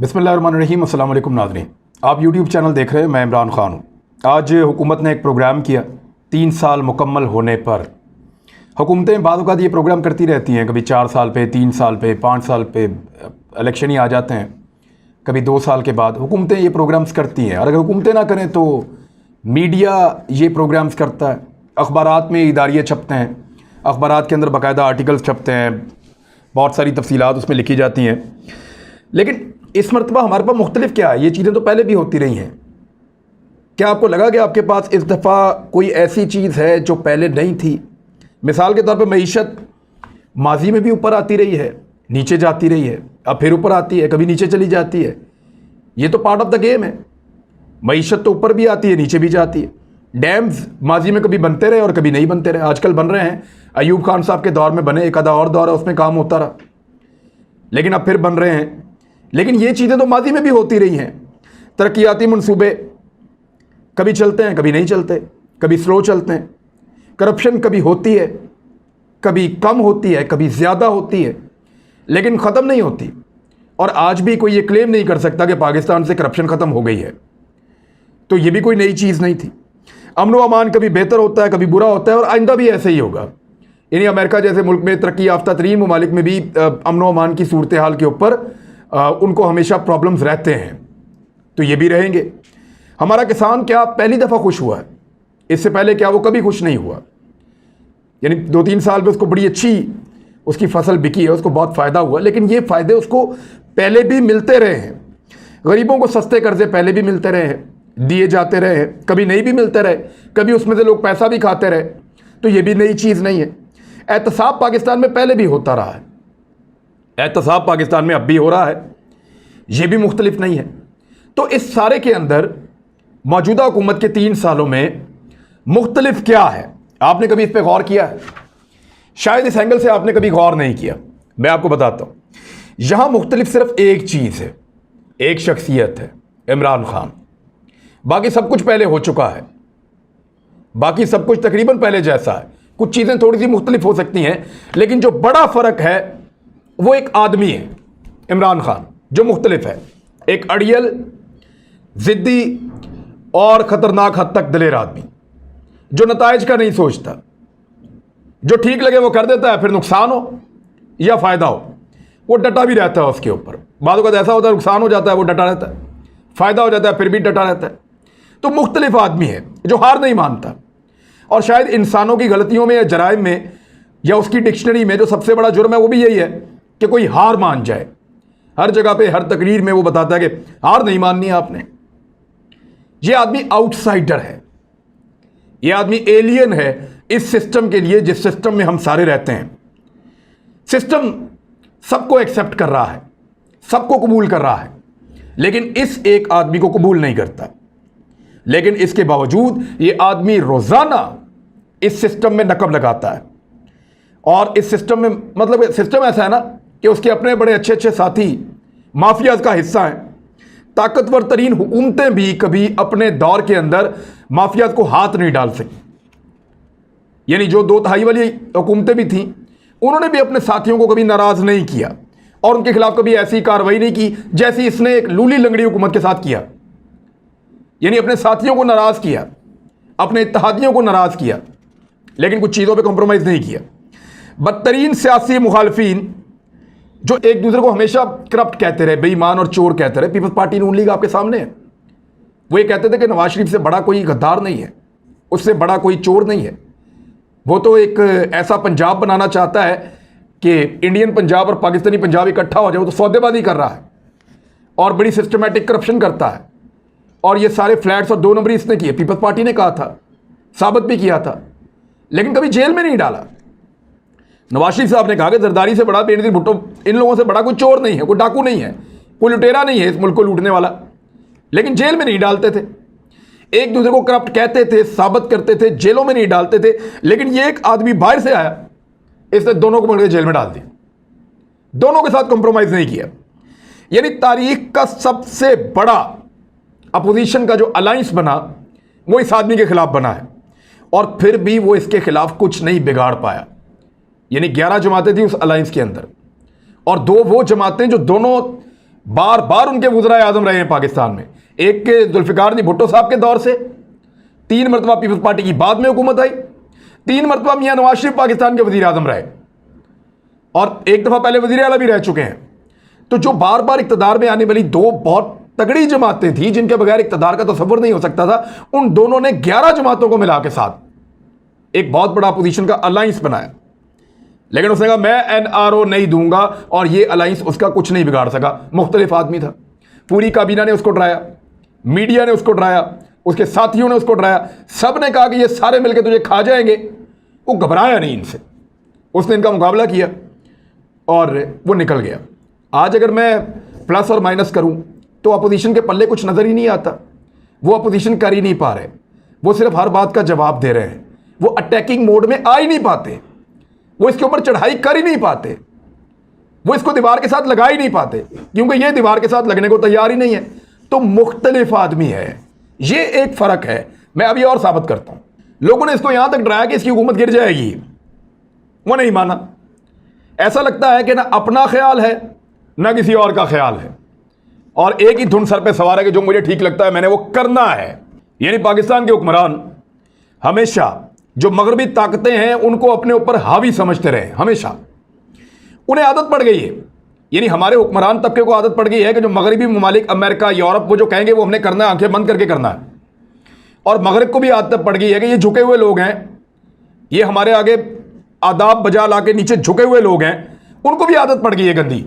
बिस्मिल्लाहिर्रहमानिर्रहीम। अस्सलाम वालेकुम नाज़रीन, आप यूट्यूब चैनल देख रहे हैं। मैं इमरान ख़ान हूँ। आज हुकूमत ने एक प्रोग्राम किया 3 साल मुकम्मल होने पर। हुकूमतें बाद वक़्त ये प्रोग्राम करती रहती हैं, कभी 4 साल पे, 3 साल पे, 5 साल पे इलेक्शन ही आ जाते हैं, कभी 2 साल के बाद हुकूमतें ये प्रोग्राम्स करती हैं। और अगर हुकूमतें ना करें तो मीडिया ये प्रोग्राम्स करता है, अखबारात में इदारिये छपते हैं, अखबारात के अंदर बाकायदा आर्टिकल्स छपते हैं, बहुत सारी तफसीलात उसमें लिखी जाती हैं। लेकिन इस मरतबा हमारे पास मुख्तलिफ क्या है, ये चीज़ें तो पहले भी होती रही हैं। क्या आपको लगा कि आपके पास इस दफ़ा कोई ऐसी चीज़ है जो पहले नहीं थी? मिसाल के तौर पर मईशत माजी में भी ऊपर आती रही है, नीचे जाती रही है, अब फिर ऊपर आती है, कभी नीचे चली जाती है। ये तो पार्ट ऑफ द गेम है। मईशत तो ऊपर भी आती है, नीचे भी जाती है। डैम्स माजी में कभी बनते रहे और कभी नहीं बनते रहे, आजकल बन रहे हैं। अयूब खान साहब के दौर में बने, एक आधा और दौर है उसमें काम होता रहा, लेकिन अब फिर बन रहे हैं। लेकिन ये चीज़ें तो माजी में भी होती रही हैं। तरक्याती मंसूबे कभी चलते हैं, कभी नहीं चलते, कभी स्लो चलते हैं। करप्शन कभी होती है, कभी कम होती है, कभी ज़्यादा होती है, लेकिन ख़त्म नहीं होती। और आज भी कोई ये क्लेम नहीं कर सकता कि पाकिस्तान से करप्शन ख़त्म हो गई है। तो ये भी कोई नई चीज़ नहीं थी। अमन व अमान कभी बेहतर होता है, कभी बुरा होता है, और आइंदा भी ऐसे ही होगा। यानी अमेरिका जैसे मुल्क में, तरक्की याफ्ता तरीन ममालिक में भी अमन व अमान की सूरत हाल के ऊपर उनको हमेशा प्रॉब्लम्स रहते हैं, तो ये भी रहेंगे। हमारा किसान क्या पहली दफ़ा खुश हुआ है? इससे पहले क्या वो कभी खुश नहीं हुआ? यानी 2-3 साल में उसको बड़ी अच्छी उसकी फसल बिकी है, उसको बहुत फ़ायदा हुआ, लेकिन ये फ़ायदे उसको पहले भी मिलते रहे हैं। गरीबों को सस्ते कर्जे पहले भी मिलते रहे हैं, दिए जाते रहे हैं, कभी नहीं भी मिलते रहे, कभी उसमें से लोग पैसा भी खाते रहे। तो ये भी नई चीज़ नहीं है। एहतसाब पाकिस्तान में पहले भी होता रहा है, एहतसाब पाकिस्तान में अब भी हो रहा है, ये भी मुख्तलिफ नहीं है। तो इस सारे के अंदर मौजूदा हुकूमत के 3 सालों में मुख्तलिफ क्या है? आपने कभी इस पर गौर किया है? शायद इस एंगल से आपने कभी गौर नहीं किया। मैं आपको बताता हूं, यहां मुख्तलिफ सिर्फ एक चीज़ है, एक शख्सियत है, इमरान खान। बाकी सब कुछ पहले हो चुका है, बाकी सब कुछ तकरीबन पहले जैसा है। कुछ चीज़ें थोड़ी सी मुख्तलिफ हो सकती हैं, लेकिन जो बड़ा फ़र्क है वो एक आदमी है, इमरान खान, जो मुख्तलिफ है। एक अड़ियल, ज़िद्दी और ख़तरनाक हद तक दलेर आदमी, जो नताइज का नहीं सोचता, जो ठीक लगे वो कर देता है, फिर नुकसान हो या फ़ायदा हो वो डटा भी रहता है उसके ऊपर। बातों का ऐसा होता है, नुकसान हो जाता है वो डटा रहता है, फ़ायदा हो जाता है फिर भी डटा रहता है। तो मुख्तलिफ आदमी है जो हार नहीं मानता। और शायद इंसानों की गलतियों में या जराइम में या उसकी डिक्शनरी में जो सबसे बड़ा जुर्म है वो भी यही है कि कोई हार मान जाए। हर जगह पे, हर तकरीर में वो बताता है कि हार नहीं माननी है आपने। ये आदमी आउटसाइडर है, ये आदमी एलियन है इस सिस्टम के लिए जिस सिस्टम में हम सारे रहते हैं। सिस्टम सबको एक्सेप्ट कर रहा है, सबको कबूल कर रहा है, लेकिन इस एक आदमी को कबूल नहीं करता। लेकिन इसके बावजूद ये आदमी रोजाना इस सिस्टम में नकब लगाता है। और इस सिस्टम में, मतलब सिस्टम ऐसा है ना कि उसके अपने बड़े अच्छे अच्छे साथी माफियाज का हिस्सा हैं। ताकतवर तरीन हुकूमतें भी कभी अपने दौर के अंदर माफियाज को हाथ नहीं डाल सकी। यानी जो 2 तिहाई वाली हुकूमतें भी थीं, उन्होंने भी अपने साथियों को कभी नाराज नहीं किया और उनके खिलाफ कभी ऐसी कार्रवाई नहीं की जैसी इसने एक लूली लंगड़ी हुकूमत के साथ किया। यानी अपने साथियों को नाराज किया, अपने इत्तेहादियों को नाराज किया, लेकिन कुछ चीज़ों पे कॉम्प्रोमाइज़ नहीं किया। बदतरीन सियासी मुखालफीन जो एक दूसरे को हमेशा करप्ट कहते रहे, बेईमान और चोर कहते रहे। पीपल्स पार्टी नून लीग आपके सामने है। वो ये कहते थे कि नवाज शरीफ से बड़ा कोई गद्दार नहीं है, उससे बड़ा कोई चोर नहीं है। वो तो एक ऐसा पंजाब बनाना चाहता है कि इंडियन पंजाब और पाकिस्तानी पंजाब इकट्ठा हो जाए। वो तो सौदेबाजी कर रहा है और बड़ी सिस्टमेटिक करप्शन करता है। और ये सारे फ्लैट्स और 2 नंबरी इसने किए। पीपल्स पार्टी ने कहा था, साबित भी किया था, लेकिन कभी जेल में नहीं डाला। नवाज शरीफ साहब ने कहा कि जरदारी से बड़ा, बेनज़ीर भुट्टो, इन लोगों से बड़ा कोई चोर नहीं है, कोई डाकू नहीं है, कोई लुटेरा नहीं है इस मुल्क को लूटने वाला, लेकिन जेल में नहीं डालते थे। एक दूसरे को करप्ट कहते थे, साबित करते थे, जेलों में नहीं डालते थे। लेकिन ये एक आदमी बाहर से आया, इसने दोनों को पकड़ के जेल में डाल दिया, दोनों के साथ कॉम्प्रोमाइज़ नहीं किया। यानी तारीख का सबसे बड़ा अपोजिशन का जो अलायंस बना वो इस आदमी के खिलाफ बना है, और फिर भी वो इसके खिलाफ कुछ नहीं बिगाड़ पाया। यानी 11 जमातें थी उस अलायंस के अंदर, और 2 वो जमातें जो दोनों बार बार उनके वज़राए आज़म रहे हैं पाकिस्तान में। एक के जुल्फ़िकार जी भुट्टो साहब के दौर से, 3 मरतबा पीपल्स पार्टी की बाद में हुकूमत आई, 3 मरतबा मियां नवाज शरीफ पाकिस्तान के वज़ीर आज़म रहे और एक दफ़ा पहले वज़ीर आला भी रह चुके हैं। तो जो बार बार इक़्तिदार में आने वाली दो बहुत तगड़ी जमातें थी जिनके बगैर इक़्तिदार का तसव्वुर नहीं हो सकता था, उन दोनों ने 11 जमातों को मिला के साथ एक बहुत बड़ा अपोजिशन का अलायंस बनाया। लेकिन उसने कहा मैं NRO नहीं दूंगा और ये अलायंस उसका कुछ नहीं बिगाड़ सका। मुख्तलिफ आदमी था, पूरी काबीना ने उसको डराया, मीडिया ने उसको डराया, उसके साथियों ने उसको डराया, सब ने कहा कि ये सारे मिलकर तुझे खा जाएंगे। वो घबराया नहीं इनसे, उसने इनका मुकाबला किया और वो निकल गया। आज अगर मैं प्लस और माइनस करूं तो अपोजिशन के पल्ले कुछ नज़र ही नहीं आता। वो अपोजिशन कर ही नहीं पा रहे, वो सिर्फ हर बात का जवाब दे रहे हैं, वो अटैकिंग मोड में आ ही नहीं पाते, वो इसके ऊपर चढ़ाई कर ही नहीं पाते, वो इसको दीवार के साथ लगा ही नहीं पाते क्योंकि ये दीवार के साथ लगने को तैयार ही नहीं है। तो मुख्तलिफ आदमी है, ये एक फ़र्क है। मैं अभी और साबित करता हूँ। लोगों ने इसको यहाँ तक डराया कि इसकी हुकूमत गिर जाएगी, वो नहीं माना। ऐसा लगता है कि ना अपना ख्याल है ना किसी और का ख्याल है और एक ही धुन सर पे सवार है कि जो मुझे ठीक लगता है मैंने वो करना है। यानी पाकिस्तान के हुक्मरान हमेशा जो मगरबी ताकतें हैं उनको अपने ऊपर हावी समझते रहे, हमेशा उन्हें आदत पड़ गई है। यानी हमारे हुक्मरान तबके को आदत पड़ गई है कि जो मगरबी ममालिक अमेरिका यूरोप वो जो कहेंगे वो हमने करना है, आंखें बंद करके करना है। और मगरब को भी आदत पड़ गई है कि ये झुके हुए लोग हैं, ये हमारे आगे आदाब बजा ला के नीचे झुके हुए लोग हैं, उनको भी आदत पड़ गई है गंदी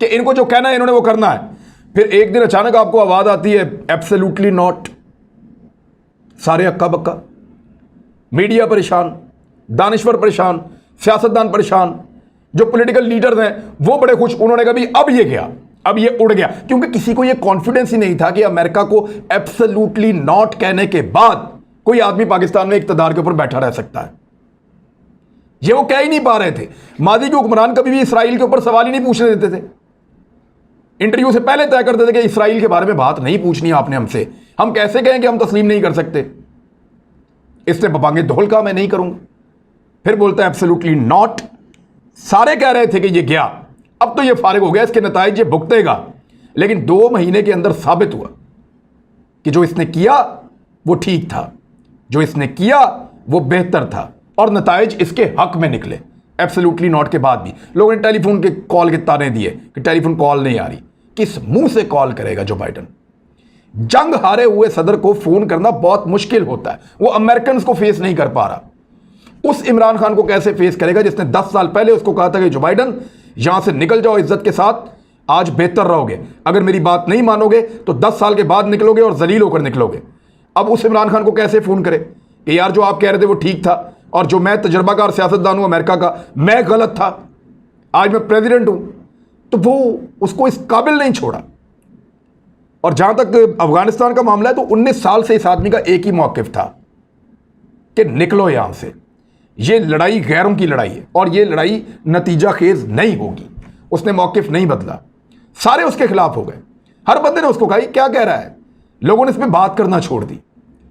कि इनको जो कहना है इन्होंने वो करना है। फिर एक दिन अचानक आपको आवाज़ आती है एब्सोल्युटली नॉट, सारे अक्का बक्का, मीडिया परेशान, दानिश्वर परेशान, सियासतदान परेशान, जो पॉलिटिकल लीडर्स हैं वो बड़े खुश। उन्होंने कहा भी अब ये गया, अब ये उड़ गया, क्योंकि किसी को ये कॉन्फिडेंस ही नहीं था कि अमेरिका को एब्सोल्युटली नॉट कहने के बाद कोई आदमी पाकिस्तान में इक़्तिदार के ऊपर बैठा रह सकता है। ये वो कह ही नहीं पा रहे थे। मादी के हुक्मरान कभी भी इसराइल के ऊपर सवाल ही नहीं पूछने देते थे, इंटरव्यू से पहले तय करते थे कि इसराइल के बारे में बात नहीं पूछनी आपने हमसे, हम कैसे कहें कि हम तस्लीम नहीं कर सकते, इससे बबांगे धोल का मैं नहीं करूंगा। फिर बोलता है एब्सोल्युटली नॉट। सारे कह रहे थे कि ये गया, अब तो ये फारिग हो गया, इसके नताइज ये भुगतेगा। लेकिन 2 महीने के अंदर साबित हुआ कि जो इसने किया वो ठीक था, जो इसने किया वो बेहतर था और नताइज इसके हक में निकले। एब्सोल्युटली नॉट के बाद भी लोगों ने टेलीफोन के कॉल के ताने दिए कि टेलीफोन कॉल नहीं आ रही। किस मुंह से कॉल करेगा जो बाइडन? जंग हारे हुए सदर को फोन करना बहुत मुश्किल होता है, वो अमेरिकन को फेस नहीं कर पा रहा। उस इमरान खान को कैसे फेस करेगा जिसने 10 साल पहले उसको कहा था कि जो बाइडन यहां से निकल जाओ इज्जत के साथ, आज बेहतर रहोगे, अगर मेरी बात नहीं मानोगे तो 10 साल के बाद निकलोगे और जलील होकर निकलोगे। अब उस इमरान खान को कैसे फोन करे कि यार जो आप कह रहे थे वो ठीक था और जो मैं तजर्बाकार सियासतदान हूं अमेरिका का, मैं गलत था, आज मैं प्रेसिडेंट हूं। तो वो उसको इस काबिल नहीं छोड़ा। और जहां तक अफगानिस्तान का मामला है तो 19 साल से इस आदमी का एक ही मौक़िफ़ था कि निकलो यहां से, ये लड़ाई गैरों की लड़ाई है और ये लड़ाई नतीजा खेज नहीं होगी। उसने मौक़िफ़ नहीं बदला, सारे उसके खिलाफ हो गए, हर बंदे ने उसको कहा क्या कह रहा है, लोगों ने इस पर बात करना छोड़ दी।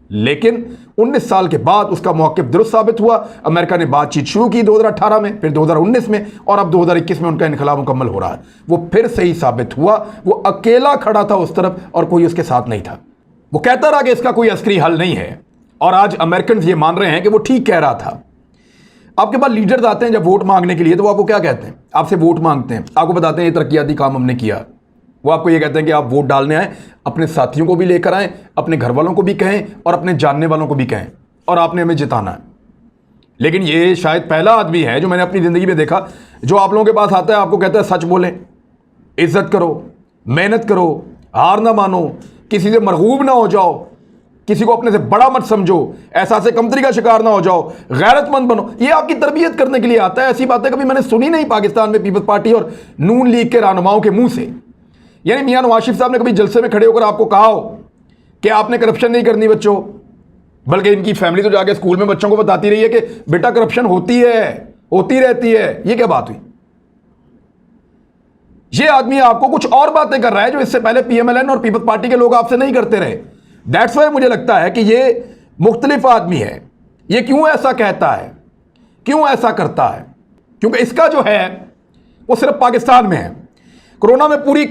लेकिन 19 साल के बाद उसका मौक़िफ़ दुरुस्त साबित हुआ। अमेरिका ने बातचीत शुरू की 2018 में, फिर 2019 में और अब 2021 में उनका इनकलाब मुकम्मल हो रहा है। वो फिर सही साबित हुआ, वो अकेला खड़ा था उस तरफ और कोई उसके साथ नहीं था। वो कहता रहा कि इसका कोई अस्करी हल नहीं है और आज अमेरिकन ये मान रहे हैं कि वो ठीक कह रहा था। आपके पास लीडर्स आते हैं जब वोट मांगने के लिए तो वो आपको क्या कहते हैं? आपसे वोट मांगते हैं, आपको बताते हैं ये तरक्याती काम हमने किया। वो आपको ये कहते हैं कि आप वोट डालने आए, अपने साथियों को भी लेकर आएँ, अपने घर वालों को भी कहें और अपने जानने वालों को भी कहें और आपने हमें जिताना है। लेकिन ये शायद पहला आदमी है जो मैंने अपनी ज़िंदगी में देखा जो आप लोगों के पास आता है, आपको कहता है सच बोलें, इज्जत करो, मेहनत करो, हार ना मानो, किसी से मरगूब ना हो जाओ, किसी को अपने से बड़ा मत समझो, एहसास कमतरी का शिकार ना हो जाओ, गैरतमंद बनो। ये आपकी तरबियत करने के लिए आता है। ऐसी बातें कभी मैंने सुनी नहीं पाकिस्तान में पीपल्स पार्टी और नून लीग के रहनुमाओं के मुंह से। यानी मियां नवाज शरीफ साहब ने कभी जलसे में खड़े होकर आपको कहा हो कि आपने करप्शन नहीं करनी बच्चों, बल्कि इनकी फैमिली तो जाके स्कूल में बच्चों को बताती रही है कि बेटा करप्शन होती है, होती रहती है। ये क्या बात हुई? ये आदमी आपको कुछ और बातें कर रहा है जो इससे पहले पीएमएलएन और पीपल्स पार्टी के लोग आपसे नहीं करते रहे। दैट्स वाई मुझे लगता है कि ये मुख्तलिफ आदमी है। ये क्यों ऐसा कहता है, क्यों ऐसा करता है? क्योंकि इसका जो है वो सिर्फ पाकिस्तान में है। कोरोना में पूरी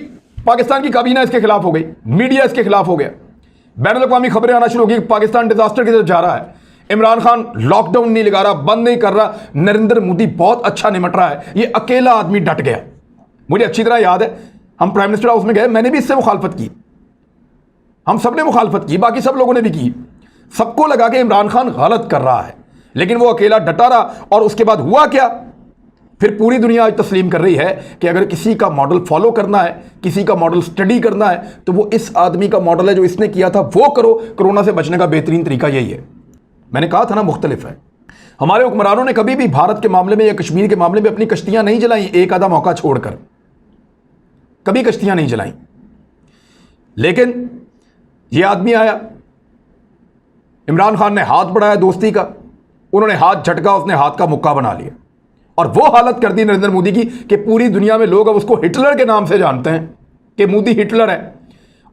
पाकिस्तान की काबीना इसके खिलाफ हो गई, मीडिया इसके खिलाफ हो गया, बैनुल-अक़वामी खबरें आना शुरू हो गई, पाकिस्तान डिजास्टर की तरफ जा रहा है, इमरान खान लॉकडाउन नहीं लगा रहा, बंद नहीं कर रहा, नरेंद्र मोदी बहुत अच्छा निमट रहा है, ये अकेला आदमी डट गया। मुझे अच्छी तरह याद है, हम प्राइम मिनिस्टर हाउस में गए, मैंने भी इससे मुखालफत की, हम सब ने मुखालफत की, बाकी सब लोगों ने भी की, सबको लगा कि इमरान खान गलत कर रहा है, लेकिन वो अकेला डटा रहा। और उसके बाद हुआ क्या, फिर पूरी दुनिया आज तस्लीम कर रही है कि अगर किसी का मॉडल फॉलो करना है, किसी का मॉडल स्टडी करना है, तो वो इस आदमी का मॉडल है, जो इसने किया था वो करो। कोरोना से बचने का बेहतरीन तरीका यही है। मैंने कहा था ना, मुख्तलिफ है। हमारे हुक्मरानों ने कभी भी भारत के मामले में या कश्मीर के मामले में अपनी कश्तियां नहीं जलाई, एक आधा मौका छोड़कर कभी कश्तियां नहीं जलाई। लेकिन ये आदमी आया, इमरान खान ने हाथ बढ़ाया दोस्ती का, उन्होंने हाथ झटका, उसने हाथ का मुक्का बना लिया, और वो हालत कर दी नरेंद्र मोदी की कि पूरी दुनिया में लोग अब उसको हिटलर के नाम से जानते हैं कि मोदी हिटलर है।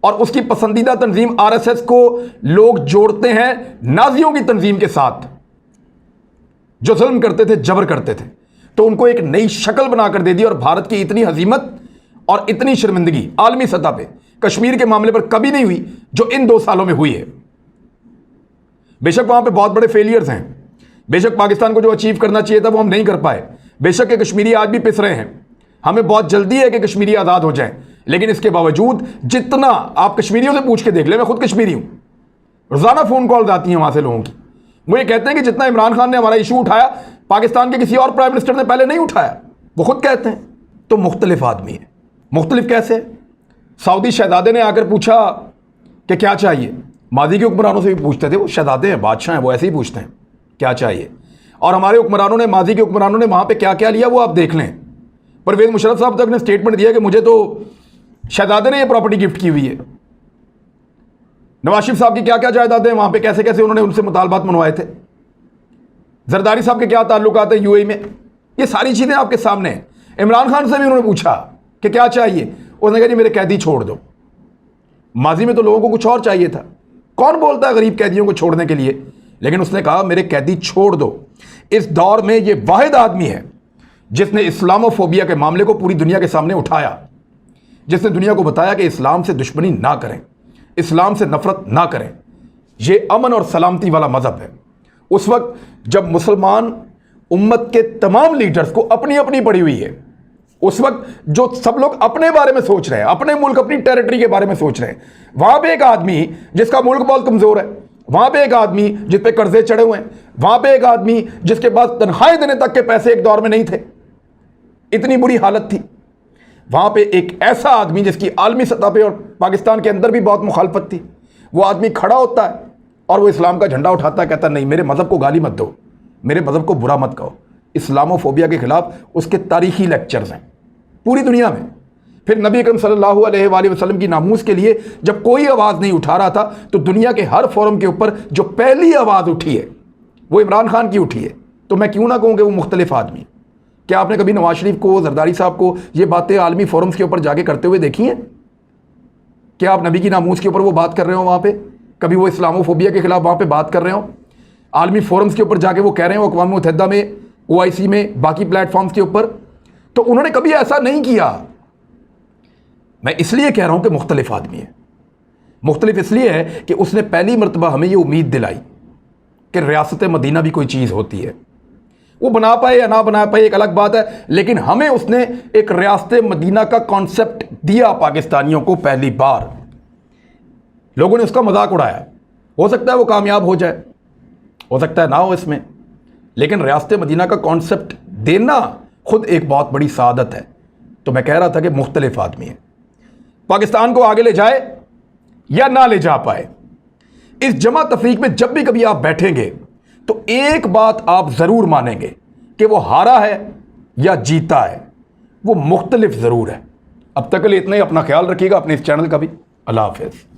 और उसकी पसंदीदा तंजीम आरएसएस को लोग जोड़ते हैं नाजियों की तंजीम के साथ, जो जुल्म करते थे, जबर करते थे। तो उनको एक नई शक्ल बनाकर दे दी। और भारत की इतनी हजीमत और इतनी शर्मिंदगी आलमी सतह पे कश्मीर के मामले पर कभी नहीं हुई जो इन 2 सालों में हुई है। बेशक वहां पे बहुत बड़े फेलियर्स हैं, बेशक पाकिस्तान को जो अचीव करना चाहिए था वो हम नहीं कर पाए, बेशक के कश्मीरी आज भी पिस रहे हैं, हमें बहुत जल्दी है कि कश्मीरी आज़ाद हो जाए। लेकिन इसके बावजूद जितना आप कश्मीरियों से पूछ के देख ले, मैं खुद कश्मीरी हूं, रोजाना फोन कॉल्स आती हैं वहां से लोगों की, वो ये कहते हैं कि जितना इमरान खान ने हमारा इशू उठाया, पाकिस्तान के किसी और प्राइम मिनिस्टर ने पहले नहीं उठाया, वो खुद कहते हैं। तो मुख्तलिफ आदमी है। मुख्तलिफ कैसे? सऊदी शहजादे ने आकर पूछा कि क्या चाहिए, मादी के हुक्मरानों से भी पूछते थे, वो शहजादे हैं, बादशाह हैं, वो ऐसे ही पूछते हैं क्या चाहिए। और हमारे हुक्मरानों ने, मादी के हुक्मरानों ने वहां पे क्या क्या लिया वो आप देख लें। परवेज मुशर्रफ साहब तक ने स्टेटमेंट दिया कि मुझे तो शहजादे ने ये प्रॉपर्टी गिफ्ट की हुई है। नवाज शरीफ साहब की क्या क्या जायदादें वहां पे, कैसे कैसे उन्होंने उनसे मुतालबात मनवाए थे। जरदारी साहब के क्या ताल्लुकात हैं यूएई में, ये सारी चीजें आपके सामने हैं। इमरान खान से भी उन्होंने पूछा कि क्या चाहिए, उसने कहा जी मेरे कैदी छोड़ दो। माजी में तो लोगों को कुछ और चाहिए था, कौन बोलता है गरीब कैदियों को छोड़ने के लिए, लेकिन उसने कहा मेरे कैदी छोड़ दो। इस दौर में ये वाहिद आदमी है जिसने इस्लामोफोबिया के मामले को पूरी दुनिया के सामने उठाया, जिसने दुनिया को बताया कि इस्लाम से दुश्मनी ना करें, इस्लाम से नफरत ना करें, यह अमन और सलामती वाला मजहब है। उस वक्त जब मुसलमान उम्मत के तमाम लीडर्स को अपनी अपनी पड़ी हुई है, उस वक्त जो सब लोग अपने बारे में सोच रहे हैं, अपने मुल्क, अपनी टेरिटरी के बारे में सोच रहे हैं, वहां पे एक आदमी जिसका मुल्क बहुत कमजोर है, वहां पे एक आदमी जिस पे कर्जे चढ़े हुए हैं, वहां पे एक आदमी जिसके पास तनख्वाहें देने तक के पैसे एक दौर में नहीं थे, इतनी बुरी हालत थी, वहां पे एक ऐसा आदमी जिसकी आलमी सतह पे और पाकिस्तान के अंदर भी बहुत मुखालफत थी, वो आदमी खड़ा होता है और वो इस्लाम का झंडा उठाता है, कहता नहीं मेरे मजहब को गाली मत दो, मेरे मजहब को बुरा मत कहो। इस्लामोफोबिया के खिलाफ उसके तारीखी लेक्चर्स हैं पूरी दुनिया में। फिर नबी अकरम सल्लल्लाहु अलैहि वसल्लम की नामूस के लिए जब कोई आवाज़ नहीं उठा रहा था, तो दुनिया के हर फोरम के ऊपर जो पहली आवाज़ उठी है वो इमरान खान की उठी है। तो मैं क्यों ना कहूँ कि वो मुख्तलिफ आदमी। क्या आपने कभी नवाज शरीफ को, जरदारी साहब को ये बातें आलमी फोरम्स के ऊपर जाके करते हुए देखी हैं? क्या आप नबी की नामूस के ऊपर वो बात कर रहे हो वहाँ पे? कभी वो इस्लामोफोबिया के खिलाफ वहाँ पे बात कर रहे हो? आलमी फोरम्स के ऊपर जाके वो कह रहे हो, अक़वाम मुत्तहिदा में, OIC में, बाकी प्लेटफॉर्म्स के ऊपर? तो उन्होंने कभी ऐसा नहीं किया। मैं इसलिए कह रहा हूं कि मुख्तलिफ आदमी है। मुख्तलिफ इसलिए है कि उसने पहली मरतबा हमें ये उम्मीद दिलाई कि रियासत मदीना भी कोई चीज़ होती है। वो बना पाए या ना बना पाए एक अलग बात है, लेकिन हमें उसने एक रियासत मदीना का कॉन्सेप्ट दिया पाकिस्तानियों को पहली बार। लोगों ने उसका मजाक उड़ाया, हो सकता है वो कामयाब हो जाए, हो सकता है ना हो इसमें, लेकिन रियासत मदीना का कॉन्सेप्ट देना खुद एक बहुत बड़ी सादत है। तो मैं कह रहा था कि मुख्तलिफ आदमी है, पाकिस्तान को आगे ले जाए या ना ले जा पाए। इस जमा तफरीक में जब भी कभी आप बैठेंगे तो एक बात आप जरूर मानेंगे कि वो हारा है या जीता है, वो मुख्तलिफ जरूर है। अब तक के लिए इतना ही। अपना ख्याल रखिएगा, अपने इस चैनल का भी। अल्लाह हाफिज़।